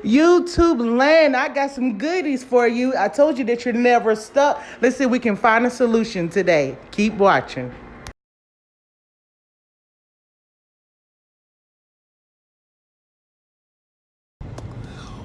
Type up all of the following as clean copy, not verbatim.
YouTube land, I got some goodies for you. I told you that you're never stuck. Let's see if we can find a solution today. Keep watching.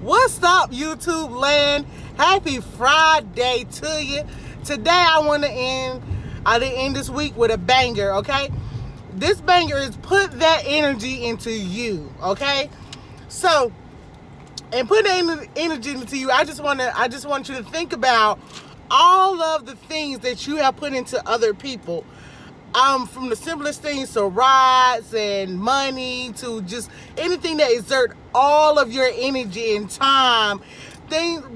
What's up, YouTube land? Happy Friday to you. Today I want to end this week with a banger, okay? This banger is put that energy into you, okay? So, and put that energy into you, I just want you to think about all of the things that you have put into other people. From the simplest things to rides and money to just anything that exert all of your energy and time.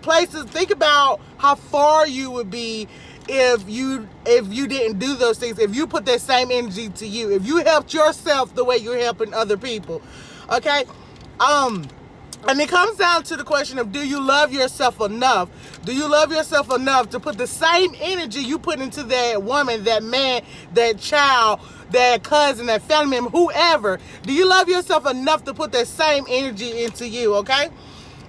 Places, think about how far you would be if you didn't do those things, if you put that same energy to you, if you helped yourself the way you're helping other people. Okay? And it comes down to the question of, do you love yourself enough? Do you love yourself enough to put the same energy you put into that woman, that man, that child, that cousin, that family member, whoever? Do you love yourself enough to put that same energy into you, okay?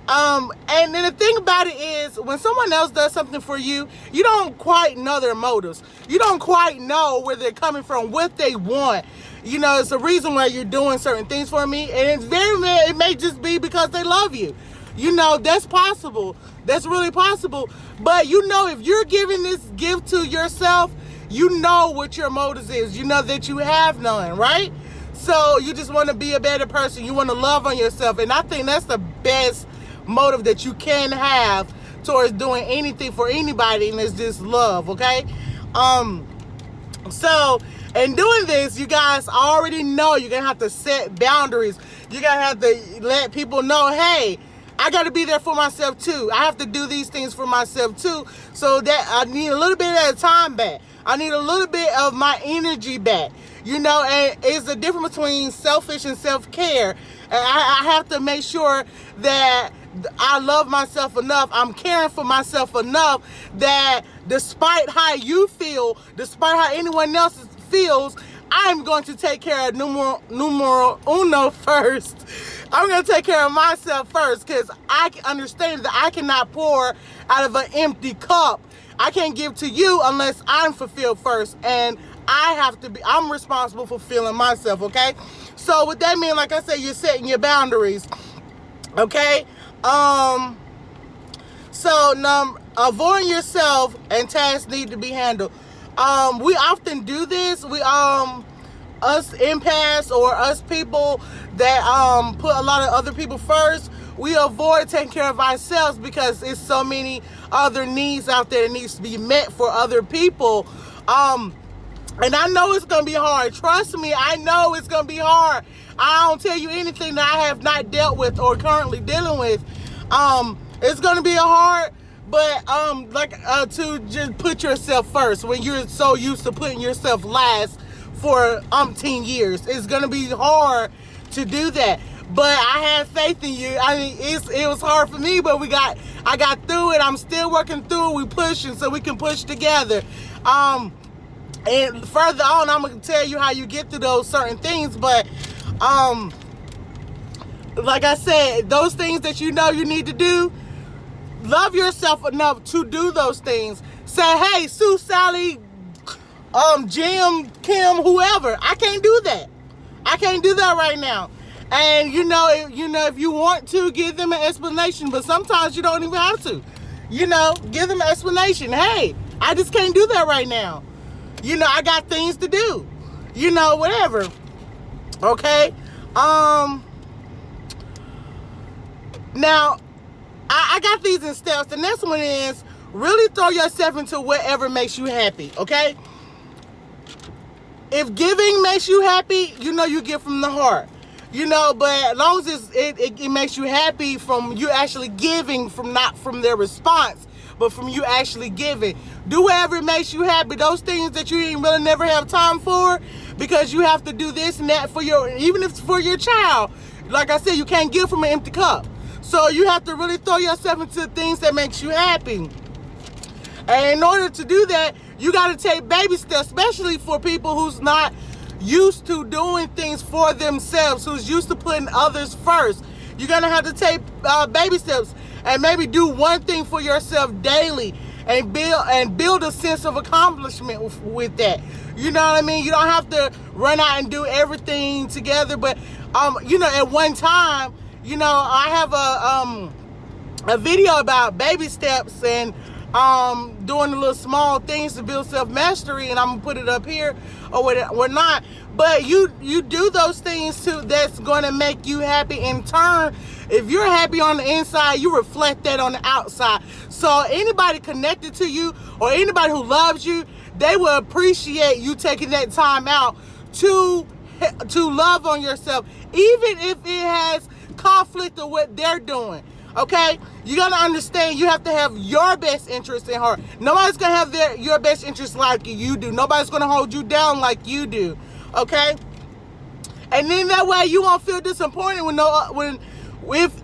And then the thing about it is, when someone else does something for you, you don't quite know their motives. You don't quite know where they're coming from, what they want. You know, it's a reason why you're doing certain things for me, and it may just be because they love you. You know, that's possible. That's really possible. But you know, if you're giving this gift to yourself, you know what your motives is. You know that you have none, right? So you just want to be a better person. You want to love on yourself, and I think that's the best motive that you can have towards doing anything for anybody, and it's just love, okay? So in doing this, you guys already know you're gonna have to set boundaries. You're gonna have to let people know, hey, I gotta be there for myself too. I have to do these things for myself too, so that I need a little bit of time back. I need a little bit of my energy back. You know, and it's the difference between selfish and self-care. And I have to make sure that I love myself enough, I'm caring for myself enough, that despite how you feel, despite how anyone else feels, I'm going to take care of numero uno first. I'm going to take care of myself first, because I understand that I cannot pour out of an empty cup. I can't give to you unless I'm fulfilled first, and I'm responsible for fulfilling myself, okay? So with that mean, like I said, you're setting your boundaries, okay? Avoiding yourself and tasks need to be handled. We often do this. Us empaths or us people that put a lot of other people first, we avoid taking care of ourselves because there's so many other needs out there that needs to be met for other people. And I know it's going to be hard. Trust me, I know it's going to be hard. I don't tell you anything that I have not dealt with or currently dealing with. It's going to be hard, but to just put yourself first when you're so used to putting yourself last for umpteen years. It's going to be hard to do that. But I have faith in you. I mean, it was hard for me, but I got through it. I'm still working through it. We pushing so we can push together. And further on, I'm going to tell you how you get through those certain things. But, like I said, those things that you know you need to do, love yourself enough to do those things. Say, hey, Sue, Sally, Jim, Kim, whoever, I can't do that. I can't do that right now. And, you know, if you want to, give them an explanation. But sometimes you don't even have to. You know, give them an explanation. Hey, I just can't do that right now. You know, I got things to do. You know, whatever. Okay? Now, I got these in steps. The next one is really throw yourself into whatever makes you happy, okay? If giving makes you happy, you know you give from the heart. You know, but as long as it makes you happy from you actually giving, from not from their response, but from you actually giving. Do whatever it makes you happy. Those things that you ain't really never have time for because you have to do this and that for even if it's for your child. Like I said, you can't give from an empty cup. So you have to really throw yourself into things that makes you happy. And in order to do that, you got to take baby steps, especially for people who's not used to doing things for themselves, who's used to putting others first. You're gonna have to take baby steps and maybe do one thing for yourself daily and build a sense of accomplishment with that. You know what I mean? You don't have to run out and do everything together, but at one time, I have a video about baby steps and doing the little small things to build self-mastery, and I'm gonna put it up here or not. But you do those things too that's gonna make you happy in turn. If you're happy on the inside, you reflect that on the outside. So anybody connected to you or anybody who loves you, they will appreciate you taking that time out to love on yourself, even if it has conflict with what they're doing. Okay, you gotta understand, you have to have your best interest in heart. Nobody's gonna have your best interest like you do. Nobody's gonna hold you down like you do. Okay, and then that way you won't feel disappointed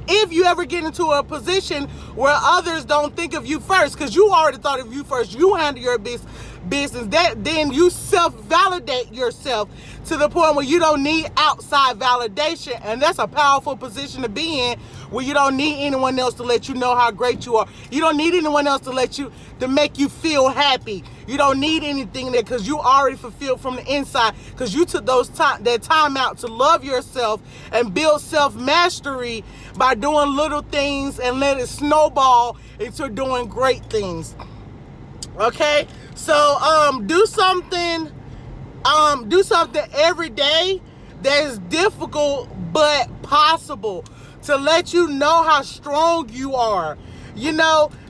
if you ever get into a position where others don't think of you first, because you already thought of you first. You handle your business. Then you self-validate yourself to the point where you don't need outside validation, and that's a powerful position to be in, where you don't need anyone else to let you know how great you are. You don't need anyone else to make you feel happy. You don't need anything there, because you already fulfilled from the inside, because you took that time out to love yourself and build self-mastery by doing little things and let it snowball into doing great things. Okay, so do something every day that's difficult but possible, to let you know how strong you are.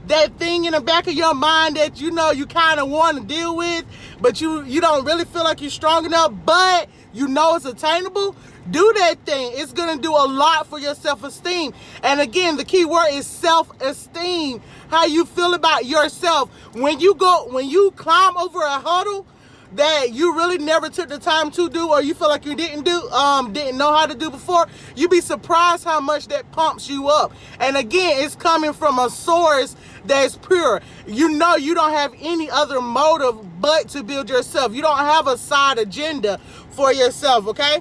That thing in the back of your mind that you kind of want to deal with, but you don't really feel like you're strong enough, but it's attainable. Do that thing. It's going to do a lot for your self-esteem. And again, the key word is self-esteem. How you feel about yourself. When you climb over a hurdle that you really never took the time to do, or you feel like you didn't know how to do before, you'd be surprised how much that pumps you up. And again, it's coming from a source that's pure. You don't have any other motive but to build yourself. You don't have a side agenda for yourself, okay?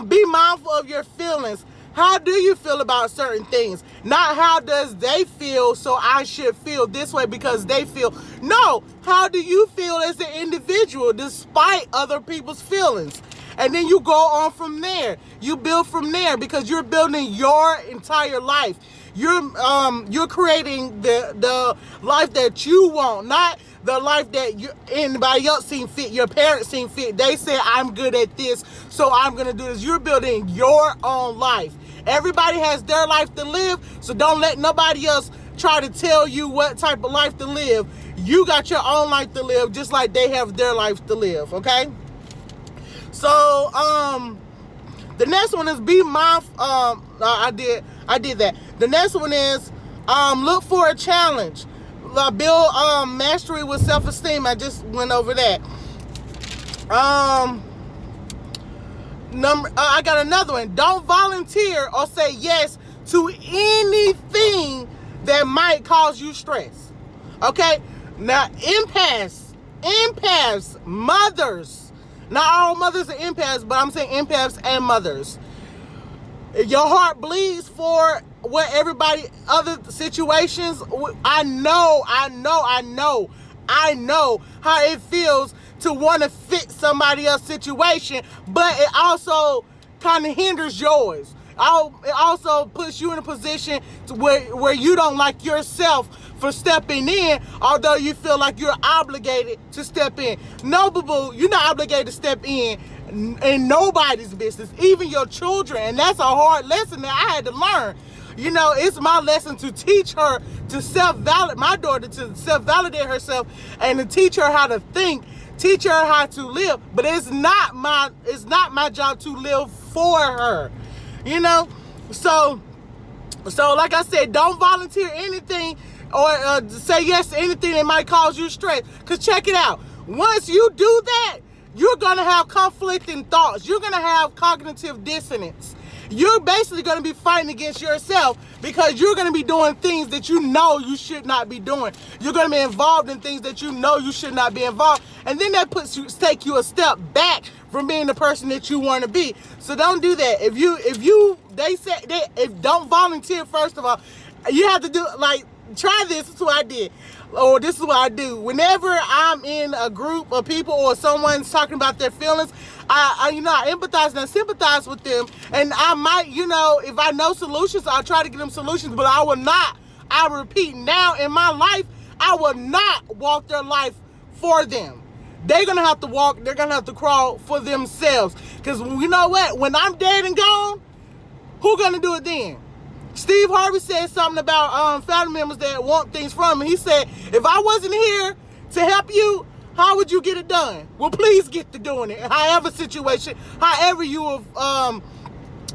Be mindful of your feelings. How do you feel about certain things? Not how does they feel, so I should feel this way because they feel. No, how do you feel as an individual despite other people's feelings? And then you go on from there. You build from there, because you're building your entire life. You're creating the life that you want, not the life that anybody else seen fit, your parents seen fit. They said, I'm good at this, so I'm going to do this. You're building your own life. Everybody has their life to live, so don't let nobody else try to tell you what type of life to live. You got your own life to live, just like they have their life to live, okay? So, the next one is be mindful. I did that. The next one is look for a challenge. Build mastery with self-esteem. I just went over that. I got another one. Don't volunteer or say yes to anything that might cause you stress. Okay? Now, empaths, mothers. Not all mothers are empaths, but I'm saying empaths and mothers. Your heart bleeds for what other situations. I know how it feels to want to fit somebody else's situation, but it also kind of hinders yours. It also puts you in a position where you don't like yourself for stepping in, although you feel like you're obligated to step in. No, boo-boo, you're not obligated to step in nobody's business, even your children. And that's a hard lesson that I had to learn. It's my lesson to teach her to my daughter to self-validate herself, and to teach her how to think, teach her how to live. But it's not my job to live for her. So like I said, don't volunteer anything or say yes to anything that might cause you stress. Because check it out. Once you do that, you're going to have conflicting thoughts. You're going to have cognitive dissonance. you're basically going to be fighting against yourself, because you're going to be doing things that you know you should not be doing. You're going to be involved in things that you know you should not be involved. And then that take you a step back from being the person that you want to be. So don't do that. If don't volunteer, first of all, you have to do, like, try this. This is what I did. Or this is what I do. Whenever I'm in a group of people or someone's talking about their feelings, I empathize and I sympathize with them. And I might, if I know solutions, I'll try to give them solutions. But I repeat, now in my life, I will not walk their life for them. They're going to have to walk, they're going to have to crawl for themselves. Because you know what? When I'm dead and gone, who's going to do it then? Steve Harvey said something about family members that want things from him. He said, if I wasn't here to help you, how would you get it done? Well, please get to doing it. However you have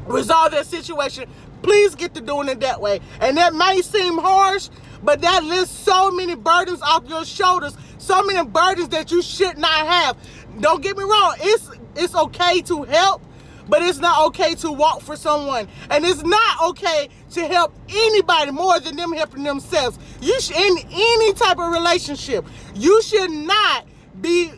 resolved that situation, please get to doing it that way. And that may seem harsh, but that lifts so many burdens off your shoulders, so many burdens that you should not have. Don't get me wrong, it's okay to help, but it's not okay to walk for someone. And it's not okay to help anybody more than them helping themselves. In any type of relationship, you should not be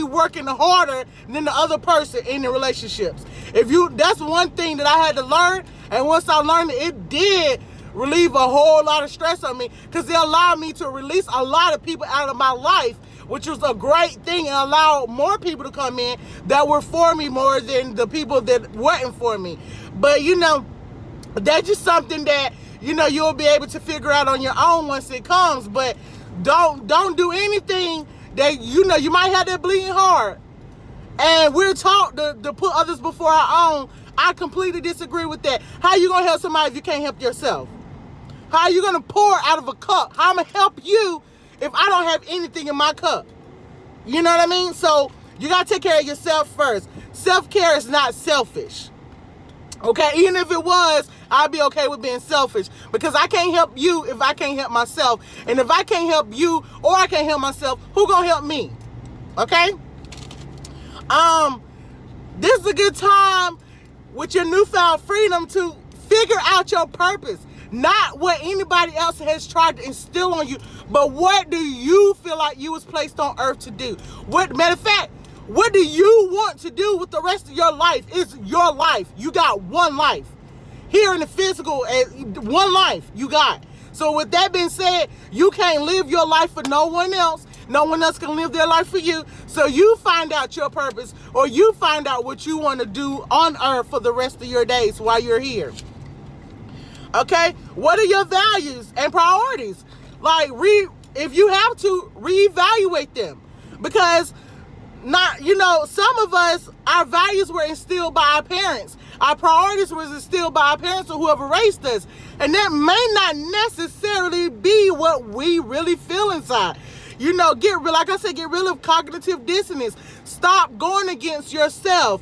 working harder than the other person in the relationships. That's one thing that I had to learn, and once I learned it did relieve a whole lot of stress on me, because it allowed me to release a lot of people out of my life, which was a great thing, and allowed more people to come in that were for me more than the people that weren't for me. But that's just something that you'll be able to figure out on your own once it comes. But don't do anything that you might have that bleeding heart. And we're taught to put others before our own. I completely disagree with that. How you gonna help somebody if you can't help yourself? How are you gonna pour out of a cup? How am I gonna help you if I don't have anything in my cup? You know what I mean? So you gotta take care of yourself first. Self-care is not selfish. Okay, even if it was, I'd be okay with being selfish, because I can't help you if I can't help myself. And if I can't help you or I can't help myself, who gonna help me? Okay? This is a good time with your newfound freedom to figure out your purpose. Not what anybody else has tried to instill on you, but what do you feel like you was placed on earth to do? Matter of fact, what do you want to do with the rest of your life? It's your life. You got one life. Here in the physical, one life you got. So with that being said, you can't live your life for no one else. No one else can live their life for you. So you find out your purpose, or you find out what you want to do on earth for the rest of your days while you're here. Okay? What are your values and priorities? Like, if you have to, reevaluate them. Because some of us, our values were instilled by our parents. Our priorities was instilled by our parents or whoever raised us. And that may not necessarily be what we really feel inside. Like I said, get rid of cognitive dissonance. Stop going against yourself.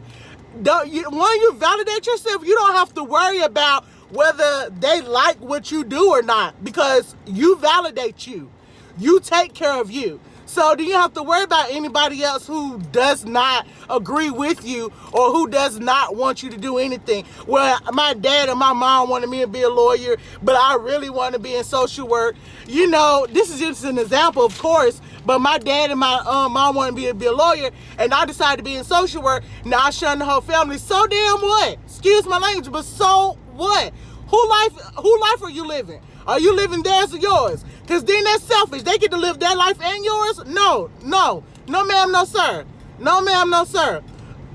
When you validate yourself, you don't have to worry about whether they like what you do or not, because you validate you. You take care of you. So do you have to worry about anybody else who does not agree with you or who does not want you to do anything? Well, my dad and my mom wanted me to be a lawyer, but I really want to be in social work. This is just an example, of course, but my dad and my mom wanted me to be a lawyer, and I decided to be in social work. Now I shun the whole family. So damn what? Excuse my language, but so what? Who life are you living? Are you living theirs or yours? Because then that's selfish. They get to live their life and yours? No, ma'am, no, sir. No, ma'am, no, sir.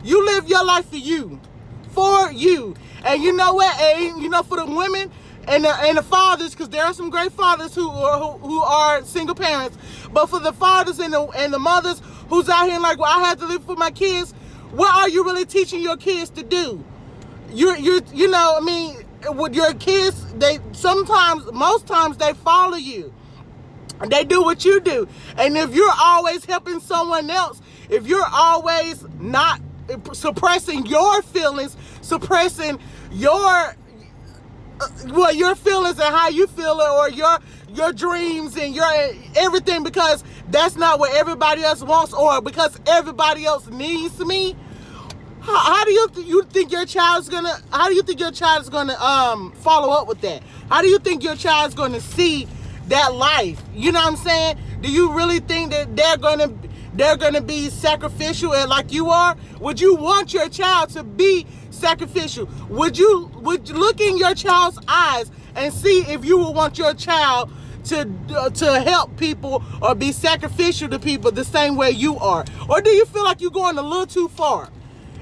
You live your life for you. For you. And you know what? And, for the women and the fathers, because there are some great fathers who are single parents, but for the fathers and the mothers who's out here like, well, I have to live for my kids, what are you really teaching your kids to do? With your kids, most times they follow you. They do what you do. And if you're always helping someone else, if you're always not suppressing your feelings, suppressing your feelings and how you feel it, or your dreams and your everything, because that's not what everybody else wants, or because everybody else needs me, How do you think your child's gonna? How do you think your child is gonna follow up with that? How do you think your child's gonna see that life? You know what I'm saying? Do you really think that they're gonna be sacrificial and like you are? Would you want your child to be sacrificial? Would you look in your child's eyes and see if you would want your child to help people or be sacrificial to people the same way you are? Or do you feel like you're going a little too far?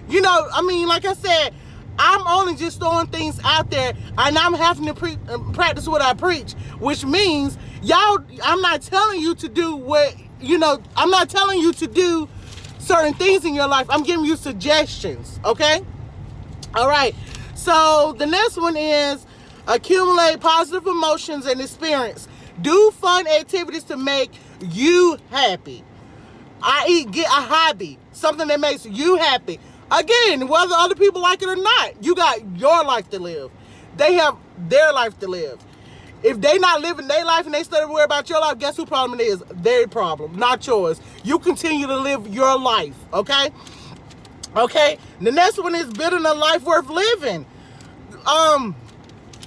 You know, I mean, like I said, I'm only just throwing things out there, and I'm having to practice what I preach, which means, y'all, I'm not telling you to do I'm not telling you to do certain things in your life. I'm giving you suggestions, okay? All right. So the next one is accumulate positive emotions and experience. Do fun activities to make you happy. I.e., get a hobby, something that makes you happy. Again, whether other people like it or not, you got your life to live. They have their life to live. If they not living their life and they still worry about your life, guess whose problem it is? Their problem, not yours. You continue to live your life, okay? Okay? The next one is building a life worth living.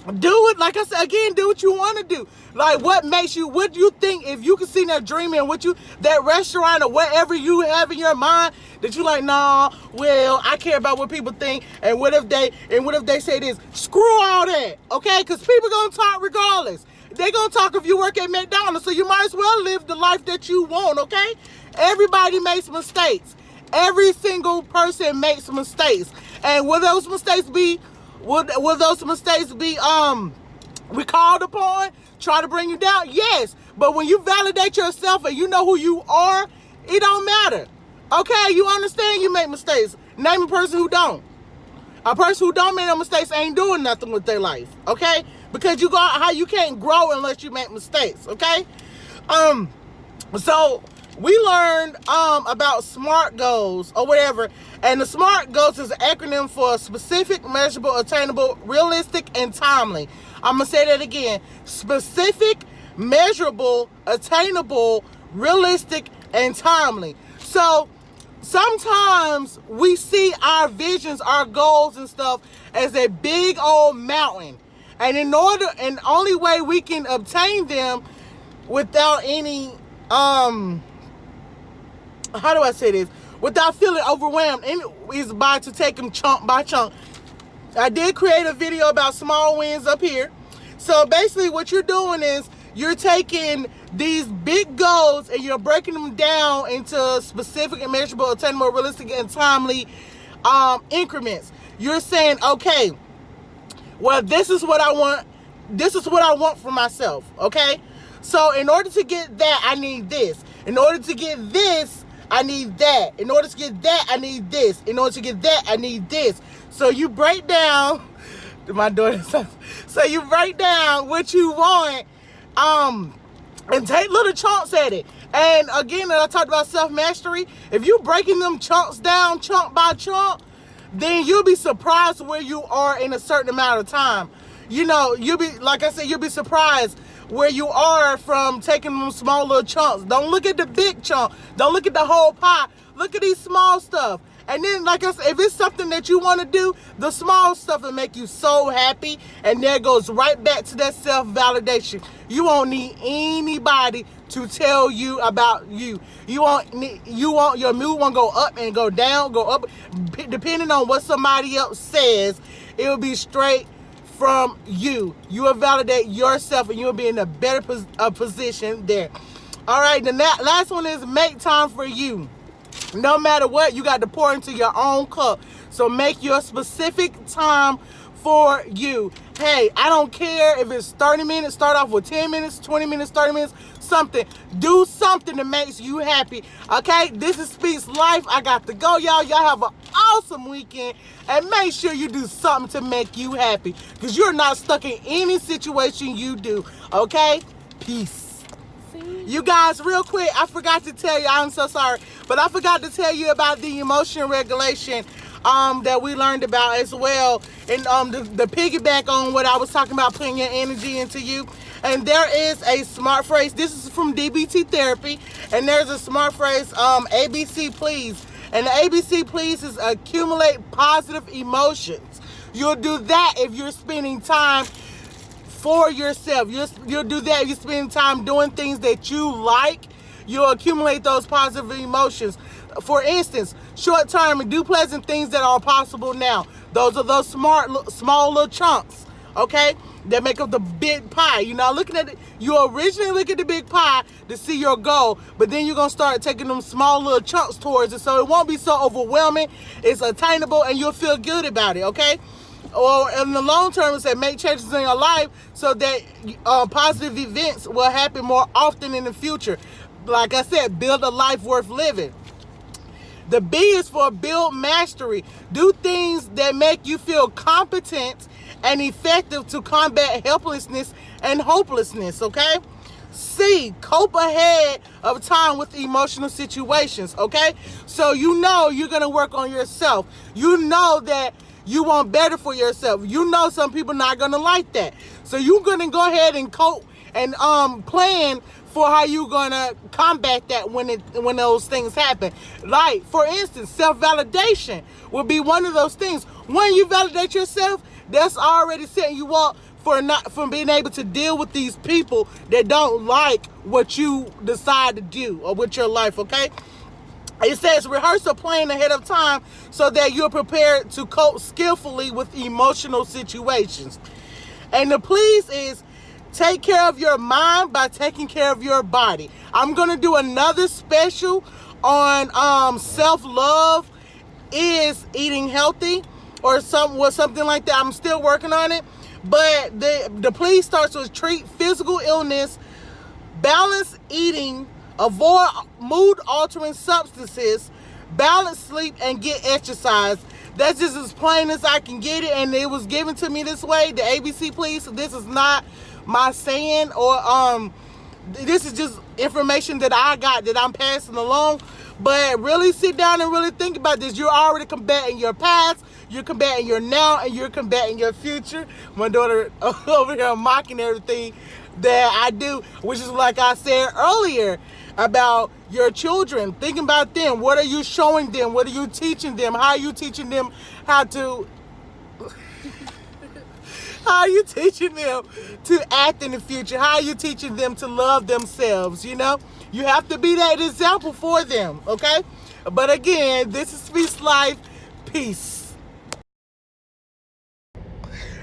Do it, like I said, again, do what you want to do. Like, what do you think, if you can see that dreaming, that restaurant or whatever you have in your mind, that you like, nah, well, I care about what people think, and what if they say this? Screw all that, okay? Because people gonna talk regardless. They gonna talk if you work at McDonald's, so you might as well live the life that you want, okay? Everybody makes mistakes. Every single person makes mistakes. And will those mistakes be recalled upon, try to bring you down? Yes. But when you validate yourself and you know who you are, it don't matter. Okay, you understand you make mistakes. Name a person who don't. A person who don't make no mistakes ain't doing nothing with their life. Okay? Because you can't grow unless you make mistakes. Okay? So we learned about SMART goals or whatever, and the SMART goals is an acronym for specific, measurable, attainable, realistic, and timely. I'm gonna say that again: specific, measurable, attainable, realistic, and timely. So sometimes we see our visions, our goals and stuff as a big old mountain, and the only way we can obtain them without any how do I say this? Without feeling overwhelmed, is by to take them chunk by chunk. I did create a video about small wins up here. So basically what you're doing is you're taking these big goals and you're breaking them down into specific and measurable, attainable, realistic, and timely increments. You're saying, okay, well, this is what I want. This is what I want for myself, okay? So in order to get that, I need this. In order to get this, I need that. In order to get that, I need this. In order to get that, I need this. So you break down, my daughter says, so you break down what you want, and take little chunks at it. And again, I talked about self-mastery. If you breaking them chunks down, chunk by chunk, then you'll be surprised where you are in a certain amount of time. You know, like I said, you'll be surprised where you are from taking them small little chunks. Don't look at the big chunk. Don't look at the whole pie. Look at these small stuff. And then, like I said, if it's something that you want to do, the small stuff will make you so happy. And there goes right back to that self-validation. You won't need anybody to tell you about you. You want your mood won't go up and go down, go up. Depending on what somebody else says, it will be straight from you. You will validate yourself and you'll be in a better position there. All right, the last one is make time for you. No matter what, you got to pour into your own cup. So make your specific time for you. Hey, I don't care if it's 30 minutes, start off with 10 minutes, 20 minutes, 30 minutes, something. Do something that makes you happy. Okay, this is Speaks Life. I got to go, y'all. Y'all have an awesome weekend. And make sure you do something to make you happy. Because you're not stuck in any situation you do. Okay? Peace. You guys, real quick, I forgot to tell you, I'm so sorry, but I forgot to tell you about the emotion regulation that we learned about as well. And the piggyback on what I was talking about, putting your energy into you. And there is a smart phrase. This is from DBT therapy. And there's a smart phrase, ABC please. And the ABC please is accumulate positive emotions. You'll do that if you're spending time for yourself. You'll do that if you're spending time doing things that you like. You'll accumulate those positive emotions. For instance, short term and do pleasant things that are possible now. Those are those small little chunks, okay, that make up the big pie. You're not looking at it. You originally look at the big pie to see your goal, but then you're going to start taking them small little chunks towards it, so it won't be so overwhelming. It's attainable, and you'll feel good about it, okay? Or in the long term, it said make changes in your life so that positive events will happen more often in the future. Like I said, build a life worth living. The B is for build mastery. Do things that make you feel competent and effective to combat helplessness and hopelessness, okay? C, cope ahead of time with emotional situations, okay? So you know you're going to work on yourself. You know that you want better for yourself. You know some people not going to like that. So you're going to go ahead and cope and plan for how you gonna combat that when those things happen. Like, for instance, self-validation will be one of those things. When you validate yourself, that's already setting you up from being able to deal with these people that don't like what you decide to do or with your life, okay? It says rehearse a plan ahead of time so that you're prepared to cope skillfully with emotional situations. And the please is take care of your mind by taking care of your body. I'm going to do another special on self-love is eating healthy or something like that. I'm still working on it. But the please starts with treat physical illness, balance eating, avoid mood-altering substances, balance sleep, and get exercise. That's just as plain as I can get it, and it was given to me this way. The ABC please. This is not my saying, or this is just information that I got that I'm passing along. But really sit down and really think about this. You're already combating your past, you're combating your now, and you're combating your future. My daughter over here mocking everything that I do, which is like I said earlier about your children. Thinking about them. What are you showing them? What are you teaching them? How are you teaching them how to how are you teaching them to act in the future? How are you teaching them to love themselves? You know, you have to be that example for them, okay? But again, this is Peace Life. Peace.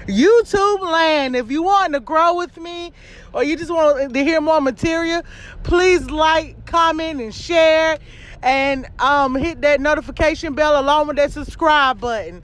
YouTube land, if you want to grow with me or you just want to hear more material, please like, comment, and share, and hit that notification bell along with that subscribe button.